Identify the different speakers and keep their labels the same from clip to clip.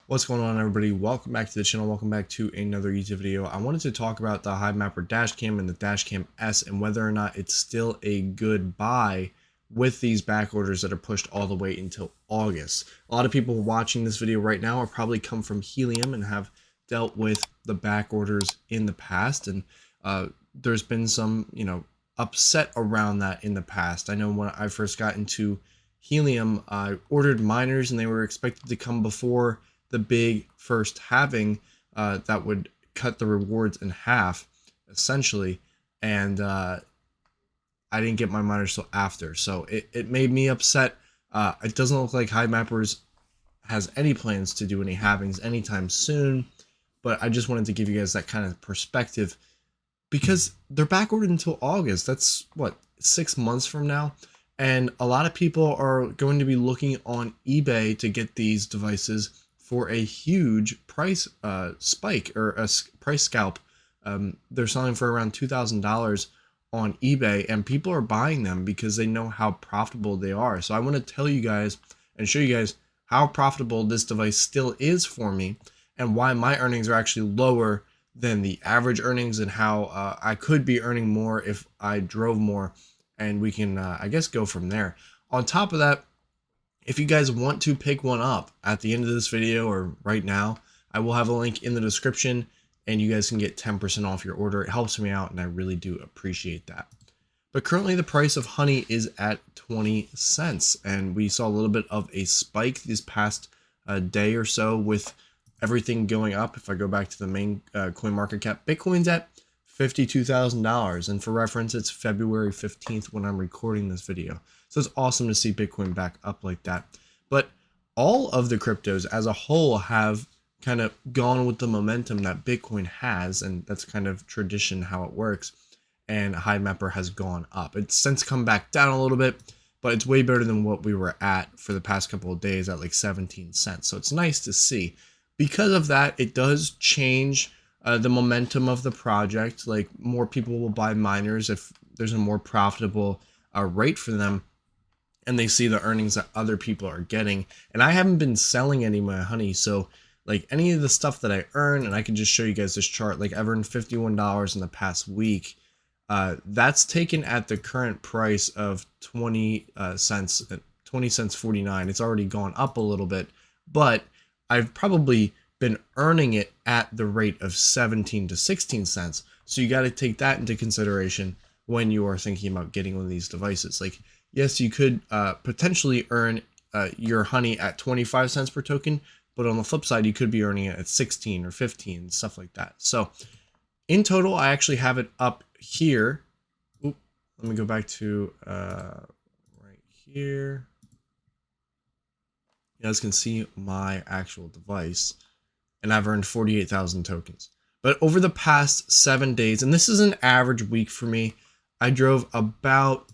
Speaker 1: What's going on, everybody? Welcome back to the channel. Welcome back to another YouTube video. I wanted to talk about the Hivemapper Dashcam and the Dashcam S and whether or not it's still a good buy with these back orders that are pushed all the way until August. A lot of people watching this video right now are probably come from Helium and have dealt with the back orders in the past, and there's been some, upset around that in the past. I know when I first got into Helium, I ordered miners and they were expected to come before the big first halving that would cut the rewards in half, essentially, and I didn't get my miners till after, so it made me upset. It doesn't look like Hivemappers has any plans to do any halvings anytime soon, but I just wanted to give you guys that kind of perspective because they're backordered until August. That's what, 6 months from now, and a lot of people are going to be looking on eBay to get these devices for a huge price spike or a price scalp. They're selling for around $2,000 on eBay, and people are buying them because they know how profitable they are. So I want to tell you guys and show you guys how profitable this device still is for me and why my earnings are actually lower than the average earnings, and how I could be earning more if I drove more, and we can I guess go from there. On top of that, if you guys want to pick one up at the end of this video or right now, I will have a link in the description and you guys can get 10% off your order. It helps me out and I really do appreciate that. But currently the price of honey is at 20 cents, and we saw a little bit of a spike this past day or so with everything going up. If I go back to the main coin market cap, Bitcoin's at $52,000, and for reference, it's February 15th when I'm recording this video. So it's awesome to see Bitcoin back up like that. But all of the cryptos as a whole have kind of gone with the momentum that Bitcoin has, and that's kind of tradition how it works. And Hivemapper has gone up. It's since come back down a little bit, but it's way better than what we were at for the past couple of days at like 17 cents. So it's nice to see. Because of that, it does change the momentum of the project. Like, more people will buy miners if there's a more profitable rate for them, and they see the earnings that other people are getting. And I haven't been selling any of my honey, so like any of the stuff that I earn, and I can just show you guys this chart, like I've earned $51 in the past week. That's taken at the current price of 20 cents, 20 cents 49. It's already gone up a little bit, but I've probably been earning it at the rate of 17 to 16 cents. So you got to take that into consideration when you are thinking about getting one of these devices. Like, yes, you could potentially earn your honey at 25 cents per token, but on the flip side, you could be earning it at 16 or 15, stuff like that. So in total, I actually have it up here. Oop, let me go back to right here. You guys can see my actual device, and I've earned 48,000 tokens. But over the past 7 days, and this is an average week for me, I drove about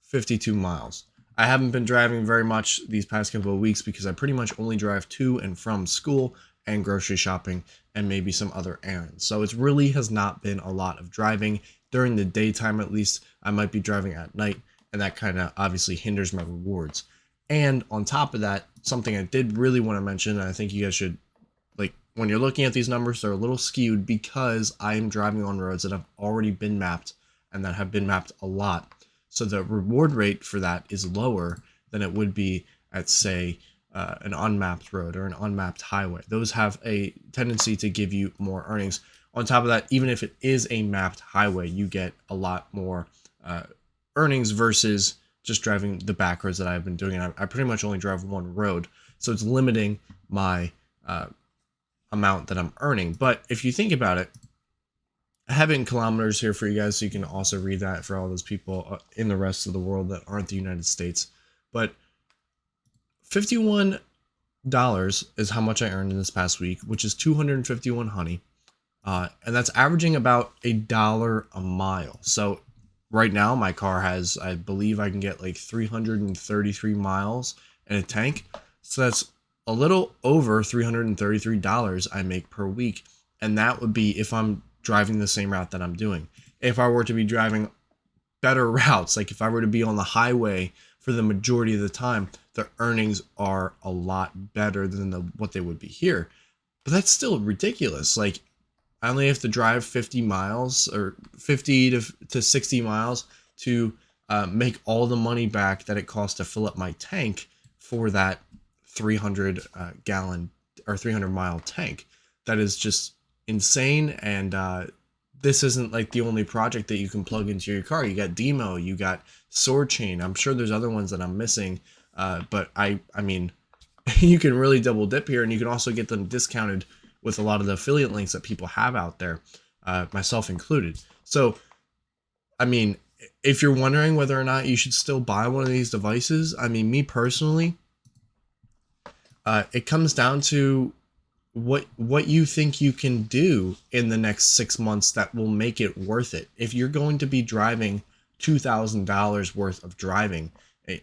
Speaker 1: 52 miles. I haven't been driving very much these past couple of weeks because I pretty much only drive to and from school and grocery shopping and maybe some other errands. So it really has not been a lot of driving during the daytime. At least I might be driving at night, and that kind of obviously hinders my rewards. And on top of that, something I did really want to mention, and I think you guys should, like, when you're looking at these numbers, they're a little skewed because I am driving on roads that have already been mapped and that have been mapped a lot. So the reward rate for that is lower than it would be at, say, an unmapped road or an unmapped highway. Those have a tendency to give you more earnings. On top of that, even if it is a mapped highway, you get a lot more earnings versus just driving the back roads that I've been doing. And I pretty much only drive one road, so it's limiting my amount that I'm earning. But if you think about it, I have it in kilometers here for you guys, so you can also read that for all those people in the rest of the world that aren't the United States. But $51 is how much I earned in this past week, which is 251 honey. And that's averaging about $1 a mile. So right now my car has, I believe I can get like 333 miles in a tank. So that's a little over $333 I make per week. And that would be if I'm driving the same route that I'm doing. If I were to be driving better routes, like if I were to be on the highway for the majority of the time, the earnings are a lot better than what they would be here. But that's still ridiculous. Like, I only have to drive 50 miles or 50 to 60 miles to make all the money back that it costs to fill up my tank for that 300 gallon or 300 mile tank. That is just insane. And this isn't like the only project that you can plug into your car. You got Demo, you got Sword Chain. I'm sure there's other ones that I'm missing. But I mean, you can really double dip here, and you can also get them discounted with a lot of the affiliate links that people have out there, myself included. So, I mean, if you're wondering whether or not you should still buy one of these devices, I mean, me personally, it comes down to what you think you can do in the next 6 months that will make it worth it. If you're going to be driving $2,000 worth of driving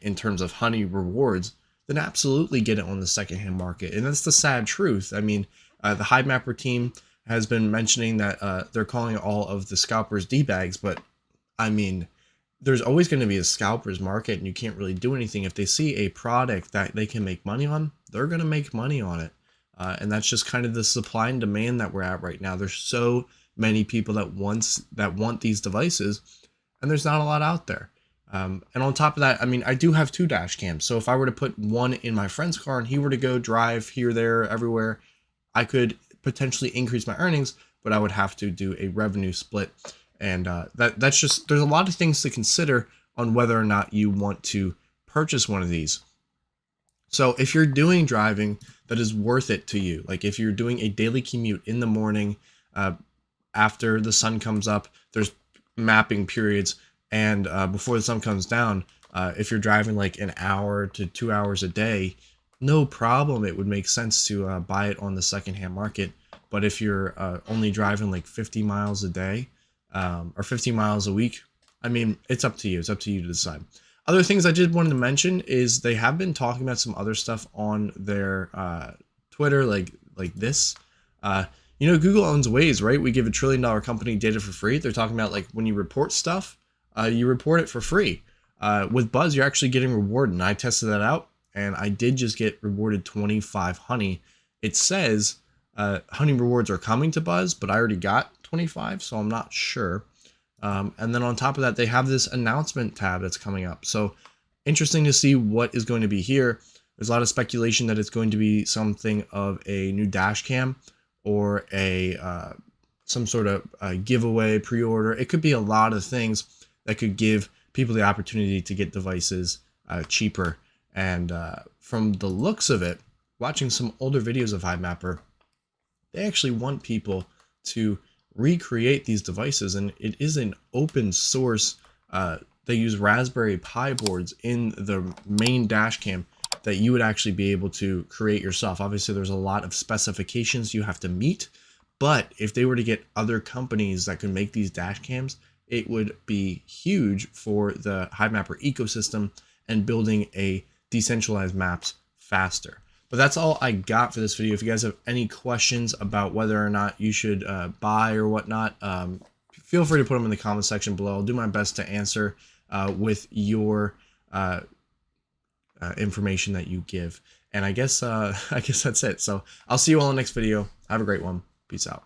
Speaker 1: in terms of honey rewards, then absolutely get it on the secondhand market. And that's the sad truth. I mean, the Hivemapper team has been mentioning that they're calling all of the scalpers D-bags, but I mean, there's always going to be a scalpers market, and you can't really do anything. If they see a product that they can make money on, they're going to make money on it. And that's just kind of the supply and demand that we're at right now. There's so many people that want these devices, and there's not a lot out there. And on top of that, I mean, I do have 2 dash cams. So if I were to put one in my friend's car and he were to go drive here, there, everywhere, I could potentially increase my earnings, but I would have to do a revenue split. And that's just, there's a lot of things to consider on whether or not you want to purchase one of these. So if you're doing driving that is worth it to you, like if you're doing a daily commute in the morning, after the sun comes up, there's mapping periods, and before the sun comes down, if you're driving like an hour to 2 hours a day, no problem. It would make sense to buy it on the secondhand market. But if you're only driving like 50 miles a day or 50 miles a week, I mean, it's up to you. It's up to you to decide. Other things I did wanted to mention is they have been talking about some other stuff on their Twitter, like this. You know, Google owns Waze, right? We give $1 trillion company data for free. They're talking about like when you report stuff, you report it for free. With Buzz, you're actually getting rewarded. And I tested that out, and I did just get rewarded 25 honey. It says honey rewards are coming to Buzz, but I already got 25, so I'm not sure. And then on top of that, they have this announcement tab that's coming up. So interesting to see what is going to be here. There's a lot of speculation that it's going to be something of a new dash cam or a some sort of giveaway, pre-order. It could be a lot of things that could give people the opportunity to get devices cheaper. And from the looks of it, watching some older videos of Hivemapper, they actually want people to recreate these devices, and it is an open source. They use Raspberry Pi boards in the main dash cam that you would actually be able to create yourself. Obviously, there's a lot of specifications you have to meet, but if they were to get other companies that could make these dash cams, it would be huge for the Hivemapper ecosystem and building a decentralized maps faster. But that's all I got for this video. If you guys have any questions about whether or not you should buy or whatnot, feel free to put them in the comment section below. I'll do my best to answer with your information that you give. And I guess that's it. So I'll see you all in the next video. Have a great one. Peace out.